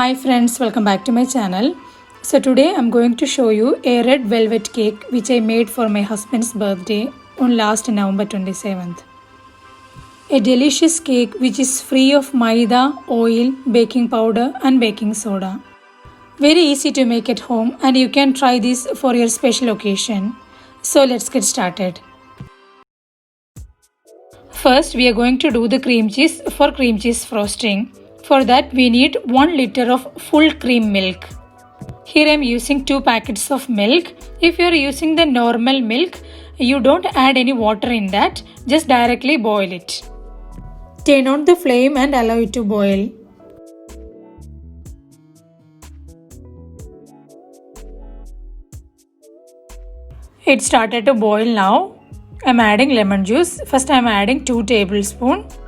Hi friends, welcome back to my channel. So today I'm going to show you a red velvet cake which I made for my husband's birthday on last November 27th. A delicious cake which is free of maida, oil, baking powder and baking soda. Very easy to make at home and you can try this for your special occasion. So let's get started. First we are going to do the cream cheese for cream cheese frosting. For that we need 1 liter of full cream milk. Here I am using 2 packets of milk. If you are using the normal milk, you don't add any water in that, just directly boil it. Turn on the flame and allow it to boil. It started to boil now. I am adding lemon juice. First I am adding 2 tablespoons.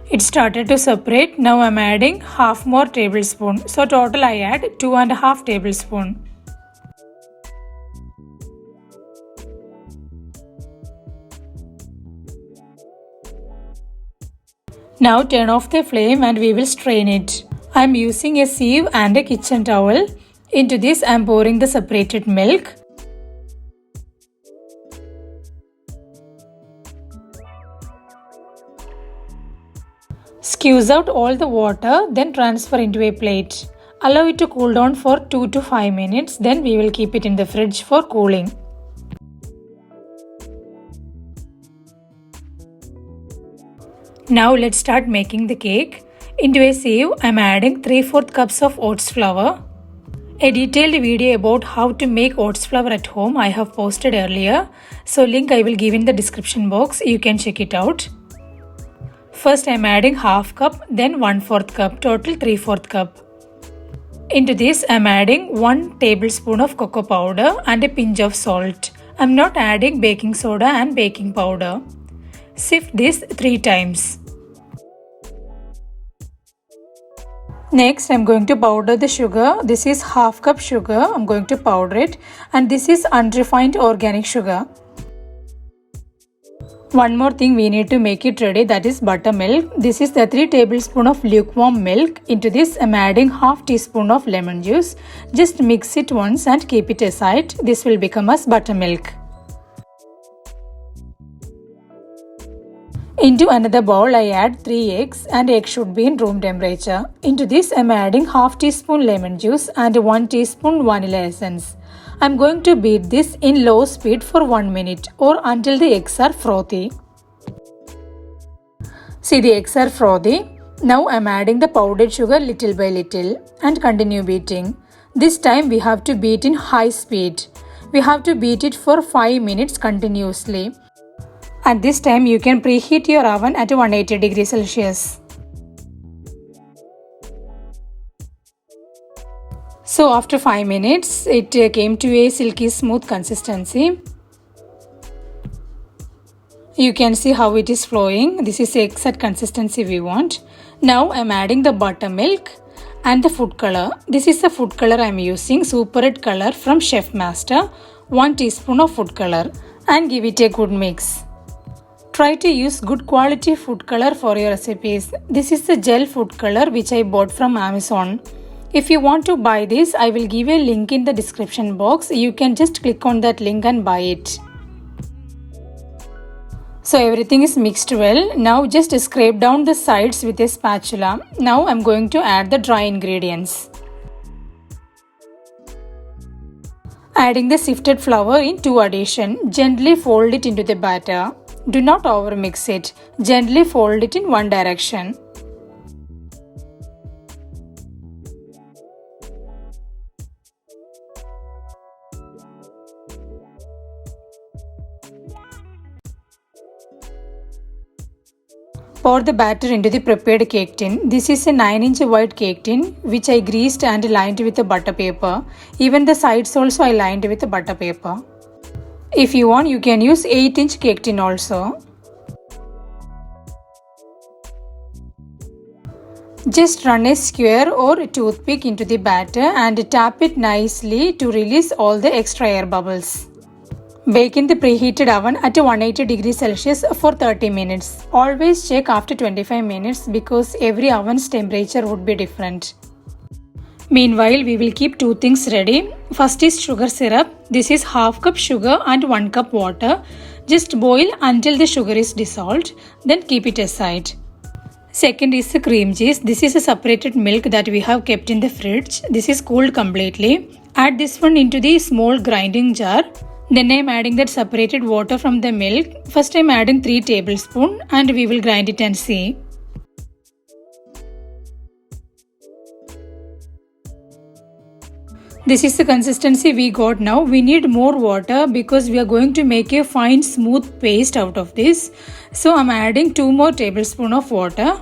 It started to separate. Now I am adding half more tablespoon. So total I add 2.5 tablespoon. Now turn off the flame and we will strain it. I am using a sieve and a kitchen towel. Into this I am pouring the separated milk. Squeeze out all the water, then transfer into a plate. Allow it to cool down for 2 to 5 minutes, then we will keep it in the fridge for cooling. Now let's start making the cake. Into a sieve, I am adding 3/4 cups of oats flour. A detailed video about how to make oats flour at home I have posted earlier, so link I will give in the description box, you can check it out. First I am adding half cup, then 1/4 cup, total 3/4 cup. Into this I am adding 1 tablespoon of cocoa powder and a pinch of salt. I am not adding baking soda and baking powder. Sift this 3 times. Next I am going to powder the sugar. This is half cup sugar. I am going to powder it, and this is unrefined organic sugar. One more thing we need to make it ready, that is buttermilk. This is the 3 tablespoons of lukewarm milk. Into this I am adding half teaspoon of lemon juice. Just mix it once and keep it aside. This will become as buttermilk. Into another bowl I add 3 eggs, and egg should be in room temperature. Into this I am adding half teaspoon lemon juice and 1 teaspoon vanilla essence. I am going to beat this in low speed for 1 minute or until the eggs are frothy. See, the eggs are frothy. Now I am adding the powdered sugar little by little and continue beating. This time we have to beat in high speed. We have to beat it for 5 minutes continuously. At this time you can preheat your oven at 180 degrees Celsius. So after 5 minutes it came to a silky smooth consistency. You can see how it is flowing. This is the exact consistency we want. Now I am adding the buttermilk and the food color. This is the food color I am using, Super Red color from Chef Master. 1 teaspoon of food color, and give it a good mix. Try to use good quality food color for your recipes. This is the gel food color which I bought from Amazon. If you want to buy this, I will give a link in the description box. You can just click on that link and buy it. So everything is mixed well. Now just scrape down the sides with a spatula. Now I am going to add the dry ingredients. Adding the sifted flour in 2 addition. Gently fold it into the batter. Do not overmix it. Gently fold it in one direction. Pour the batter into the prepared cake tin. This is a 9-inch wide cake tin which I greased and lined with a butter paper. Even the sides also I lined with a butter paper. If you want, you can use 8-inch cake tin also. Just run a square or a toothpick into the batter and tap it nicely to release all the extra air bubbles. Bake in the preheated oven at 180 degrees Celsius for 30 minutes. Always check after 25 minutes because every oven's temperature would be different. Meanwhile, we will keep two things ready. First is sugar syrup. This is half cup sugar and 1 cup water. Just boil until the sugar is dissolved. Then keep it aside. Second is the cream cheese. This is a separated milk that we have kept in the fridge. This is cooled completely. Add this one into the small grinding jar. Then I am adding that separated water from the milk. First I am adding 3 tablespoons and we will grind it and see. This is the consistency we got now. We need more water because we are going to make a fine smooth paste out of this. So I am adding 2 more tablespoons of water.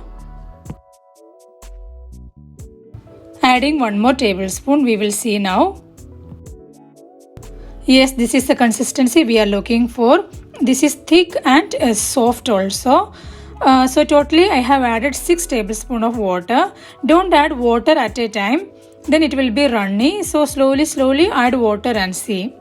Adding 1 more tablespoon, we will see now. Yes, this is the consistency we are looking for. This is thick and soft also. So totally I have added 6 tablespoons of water. Don't add water at a time. Then it will be runny. So slowly add water and see.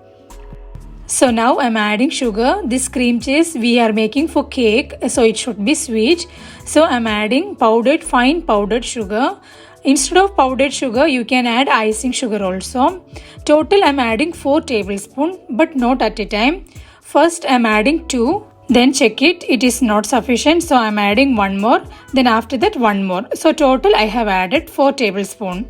So now I am adding sugar. This cream cheese we are making for cake. So it should be sweet. So I am adding fine powdered sugar. Instead of powdered sugar, you can add icing sugar also. Total I am adding 4 tablespoons but not at a time. First I am adding 2. Then check it. It is not sufficient. So I am adding 1 more. Then after that 1 more. So total I have added 4 tablespoons.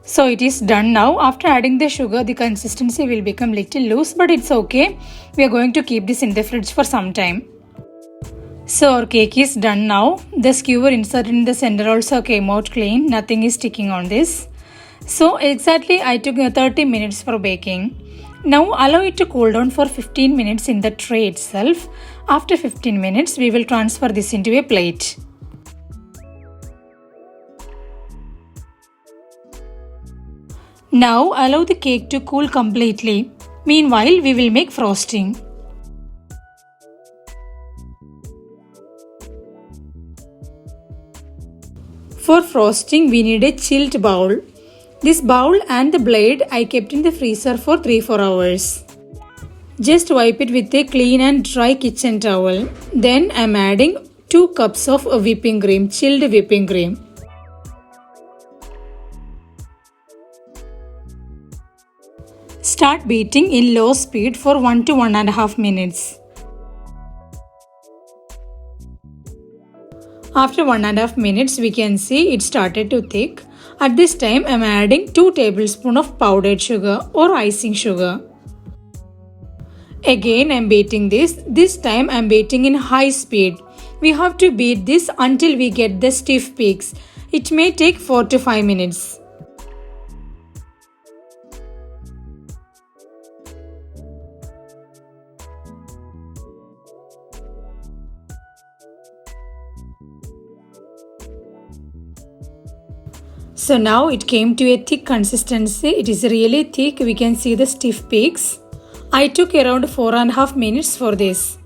So it is done now. After adding the sugar, the consistency will become little loose, but it's okay. We are going to keep this in the fridge for some time. So our cake is done now. The skewer inserted in the center also came out clean. Nothing is sticking on this. So exactly I took 30 minutes for baking. Now allow it to cool down for 15 minutes in the tray itself. After 15 minutes, we will transfer this into a plate. Now allow the cake to cool completely. Meanwhile, we will make frosting. For frosting, we need a chilled bowl. This bowl and the blade I kept in the freezer for 3-4 hours. Just wipe it with a clean and dry kitchen towel. Then I am adding 2 cups of whipping cream, chilled whipping cream. Start beating in low speed for 1 to 1.5 minutes. After 1.5 minutes, we can see it started to thick. At this time, I am adding 2 tablespoons of powdered sugar or icing sugar. Again, I am beating this. This time, I am beating in high speed. We have to beat this until we get the stiff peaks. It may take 4 to 5 minutes. So now it came to a thick consistency. It is really thick. We can see the stiff peaks. I took around 4.5 minutes for this.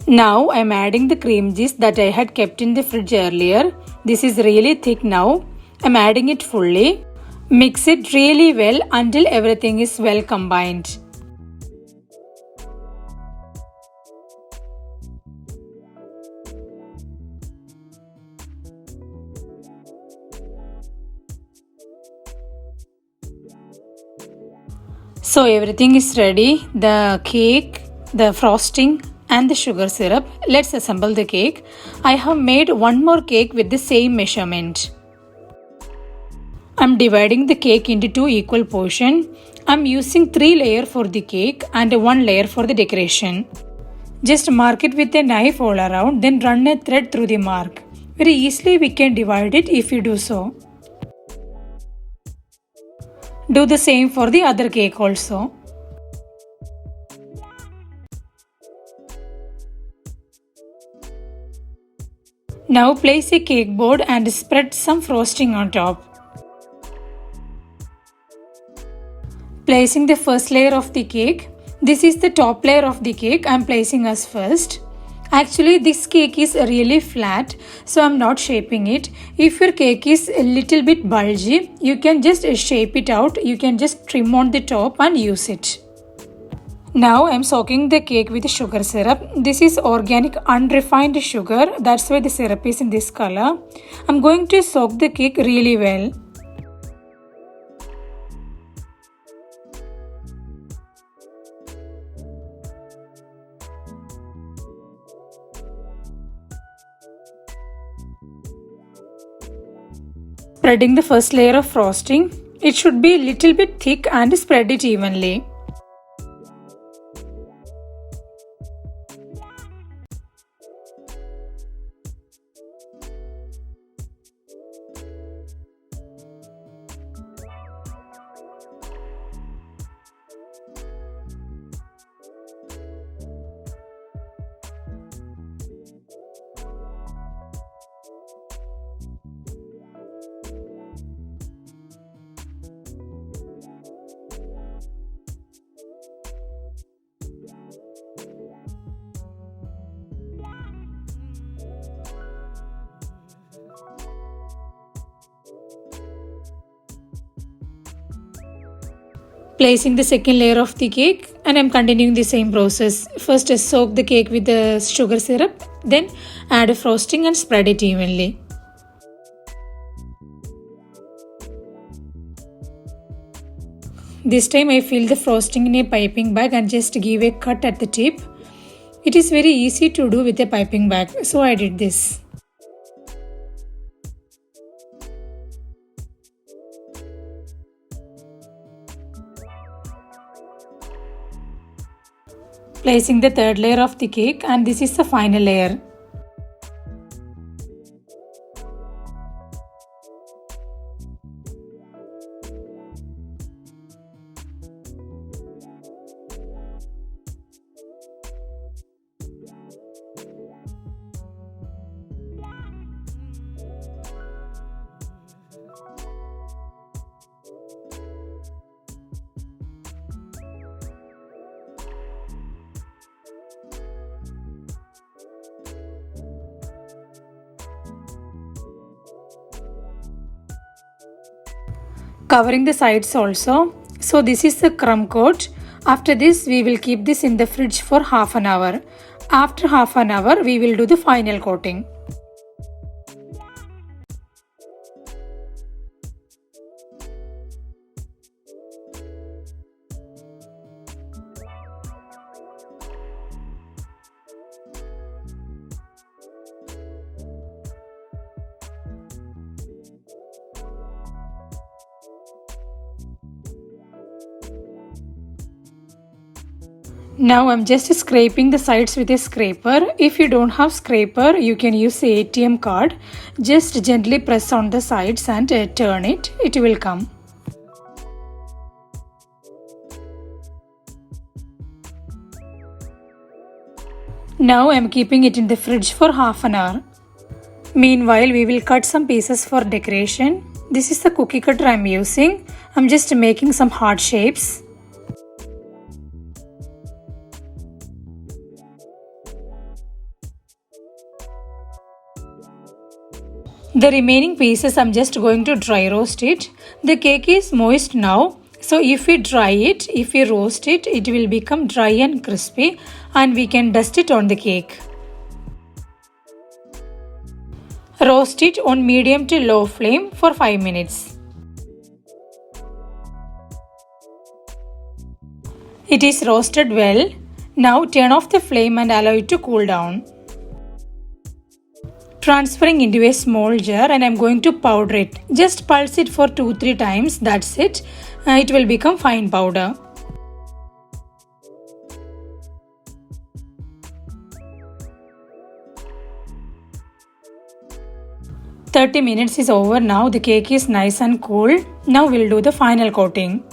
Now I am adding the cream cheese that I had kept in the fridge earlier. This is really thick now. I am adding it fully. Mix it really well until everything is well combined. So everything is ready, the cake, the frosting and the sugar syrup. Let's assemble the cake. I have made 1 more cake with the same measurement. I'm dividing the cake into 2 equal portions. I'm using 3 layers for the cake and 1 layer for the decoration. Just mark it with a knife all around, then run a thread through the mark. Very easily we can divide it if you do so. Do the same for the other cake also. Now place a cake board and spread some frosting on top. Placing the first layer of the cake. This is the top layer of the cake I am placing as first. Actually, this cake is really flat, so I'm not shaping it. If your cake is a little bit bulgy, you can just shape it out. You can just trim on the top and use it. Now I'm soaking the cake with sugar syrup. This is organic unrefined sugar. That's why the syrup is in this color. I'm going to soak the cake really well. Spreading the first layer of frosting. It should be a little bit thick and spread it evenly. Placing the second layer of the cake, and I'm continuing the same process. First soak the cake with the sugar syrup, then add a frosting and spread it evenly. This time I fill the frosting in a piping bag and just give a cut at the tip. It is very easy to do with a piping bag, so I did this. Placing the third layer of the cake, and this is the final layer. Covering the sides also. So this is the crumb coat. After this we will keep this in the fridge for half an hour. After half an hour we will do the final coating. Now I'm just scraping the sides with a scraper. If you don't have scraper, you can use the ATM card. Just gently press on the sides and turn it. It will come. Now I'm keeping it in the fridge for half an hour. Meanwhile, we will cut some pieces for decoration. This is the cookie cutter I'm using. I'm just making some heart shapes. The remaining pieces I'm just going to dry roast it. The cake is moist now, so if we dry it, if we roast it, it will become dry and crispy and we can dust it on the cake. Roast it on medium to low flame for 5 minutes. It is roasted well. Now turn off the flame and allow it to cool down. Transferring into a small jar, and I'm going to powder it. Just pulse it for 2-3 times, that's it. It will become fine powder. "30 minutes is over now. The cake is nice and cool. Now we'll do the final coating.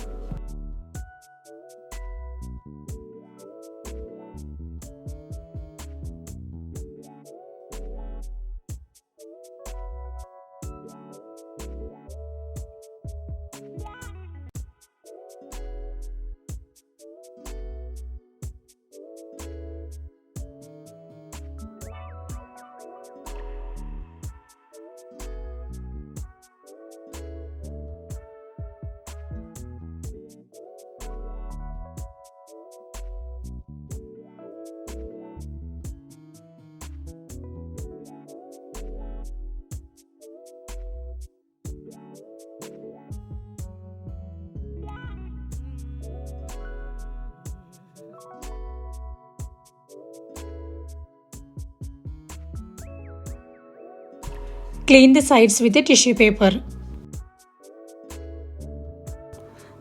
Clean the sides with a tissue paper.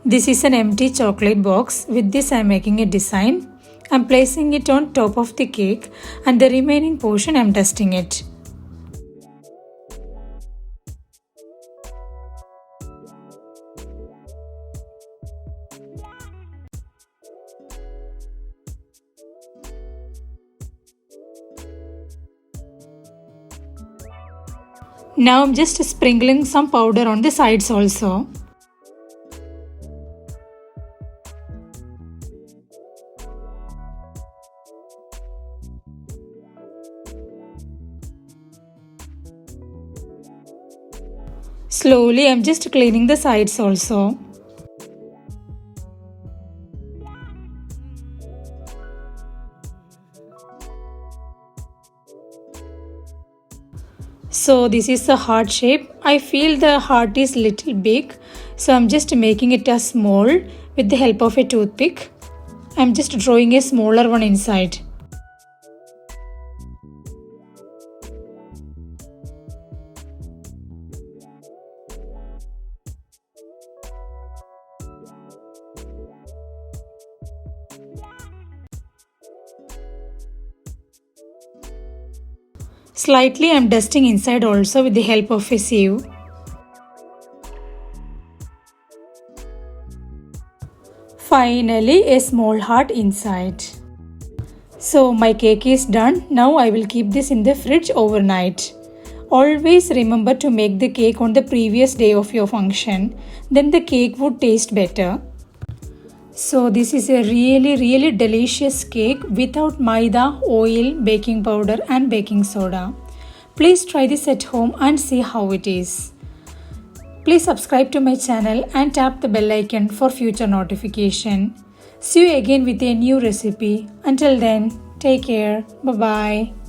This is an empty chocolate box. With this I am making a design. I am placing it on top of the cake and the remaining portion I am dusting it. Now I am just sprinkling some powder on the sides also. Slowly I am just cleaning the sides also. So this is the heart shape. I feel the heart is little big, so I'm just making it as small with the help of a toothpick. I'm just drawing a smaller one inside. Slightly I am dusting inside also with the help of a sieve. Finally a small heart inside. So my cake is done. Now I will keep this in the fridge overnight. Always remember to make the cake on the previous day of your function. Then the cake would taste better. So this is a really delicious cake without maida, oil, baking powder and baking soda. Please try this at home and see how it is. Please subscribe to my channel and tap the bell icon for future notification. See you again with a new recipe. Until then, take care. Bye bye.